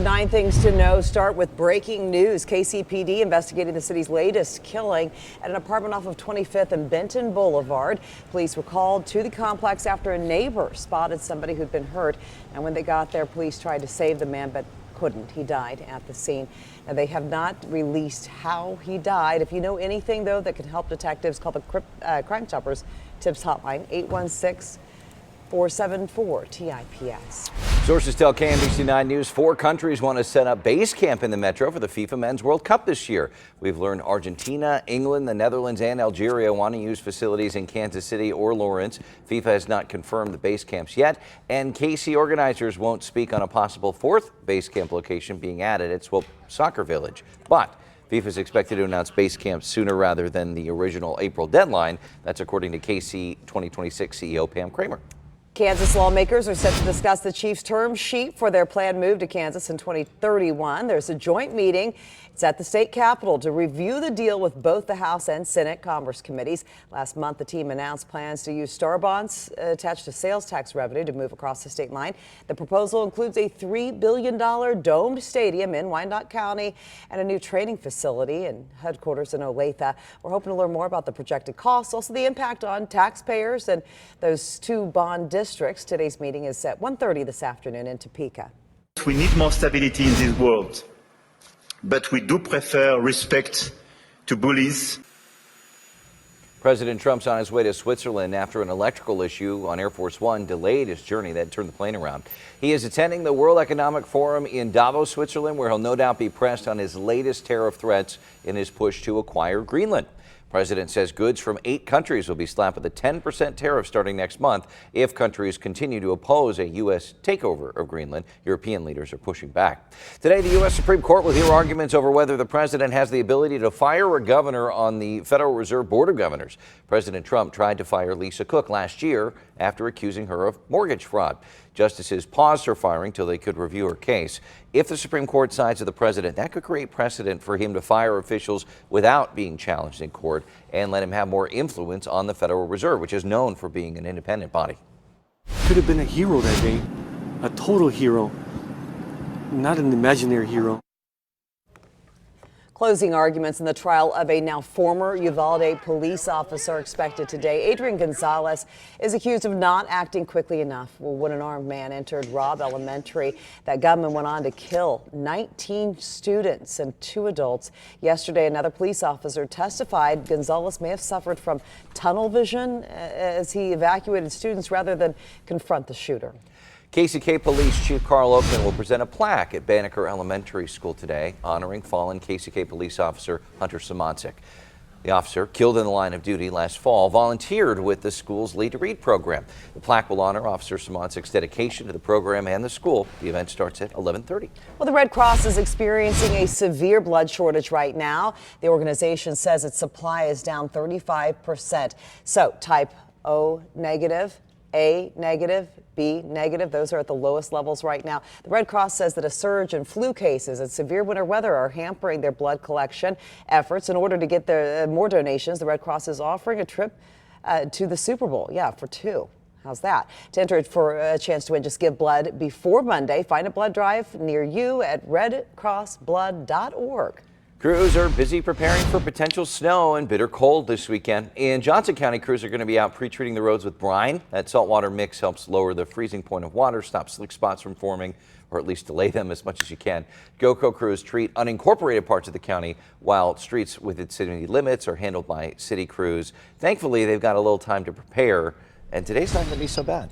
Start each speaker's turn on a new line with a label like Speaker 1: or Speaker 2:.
Speaker 1: 9 things to know start with breaking news. KCPD investigating the city's latest killing at an apartment off of 25th and Benton Boulevard. Police were called to the complex after a neighbor spotted somebody who'd been hurt. And when they got there, police tried to save the man, but couldn't. He died at the scene. Now, they have not released how he died. If you know anything, though, that can help detectives, call the Crime Stoppers Tips Hotline, 816-474-TIPS.
Speaker 2: Sources tell KMBC9 News 4 countries want to set up base camp in the metro for the FIFA Men's World Cup this year. We've learned Argentina, England, the Netherlands, and Algeria want to use facilities in Kansas City or Lawrence. FIFA has not confirmed the base camps yet, and KC organizers won't speak on a possible fourth base camp location being added at Swope Soccer Village. But FIFA is expected to announce base camps sooner rather than the original April deadline. That's according to KC 2026 CEO Pam Kramer.
Speaker 1: Kansas lawmakers are set to discuss the Chiefs' term sheet for their planned move to Kansas in 2031. There's a joint meeting. It's at the state capitol to review the deal with both the House and Senate Commerce committees. Last month, the team announced plans to use star bonds attached to sales tax revenue to move across the state line. The proposal includes a $3 billion domed stadium in Wyandotte County and a new training facility and headquarters in Olathe. We're hoping to learn more about the projected costs, also the impact on taxpayers and those two bond districts. Today's meeting is at 1:30 this afternoon in Topeka.
Speaker 3: We need more stability in this world, but we do prefer respect to bullies.
Speaker 2: President Trump's on his way to Switzerland after an electrical issue on Air Force One delayed his journey that turned the plane around. He is attending the World Economic Forum in Davos, Switzerland, where he'll no doubt be pressed on his latest tariff threats in his push to acquire Greenland. President says goods from 8 countries will be slapped with a 10% tariff starting next month if countries continue to oppose a U.S. takeover of Greenland. European leaders are pushing back. Today, the U.S. Supreme Court will hear arguments over whether the president has the ability to fire a governor on the Federal Reserve Board of Governors. President Trump tried to fire Lisa Cook last year after accusing her of mortgage fraud. Justices paused her firing till they could review her case. If the Supreme Court sides with the president, that could create precedent for him to fire officials without being challenged in court and let him have more influence on the Federal Reserve, which is known for being an independent body.
Speaker 4: Could have been a hero that day, a total hero, not an imaginary hero.
Speaker 1: Closing arguments in the trial of a now former Uvalde police officer expected today. Adrian Gonzalez is accused of not acting quickly enough. Well, when an armed man entered Robb Elementary, that gunman went on to kill 19 students and 2 adults. Yesterday, another police officer testified Gonzalez may have suffered from tunnel vision as he evacuated students rather than confront the shooter.
Speaker 2: KCK Police Chief Carl Oakman will present a plaque at Banneker Elementary School today honoring fallen KCK police officer Hunter Simoncic. The officer, killed in the line of duty last fall, volunteered with the school's Lead to Read program. The plaque will honor Officer Simoncic's dedication to the program and the school. The event starts at 11:30.
Speaker 1: Well, the Red Cross is experiencing a severe blood shortage right now. The organization says its supply is down 35%. So type O negative, A negative, B negative, those are at the lowest levels right now. The Red Cross says that a surge in flu cases and severe winter weather are hampering their blood collection efforts. In order to get more donations, the Red Cross is offering a trip to the Super Bowl. Yeah, for 2. How's that? To enter for a chance to win, just give blood before Monday. Find a blood drive near you at redcrossblood.org.
Speaker 2: Crews are busy preparing for potential snow and bitter cold this weekend. In Johnson County, crews are going to be out pre-treating the roads with brine. That saltwater mix helps lower the freezing point of water, stop slick spots from forming, or at least delay them as much as you can. GOCO crews treat unincorporated parts of the county, while streets within city limits are handled by city crews. Thankfully, they've got a little time to prepare, and today's not going to be so bad.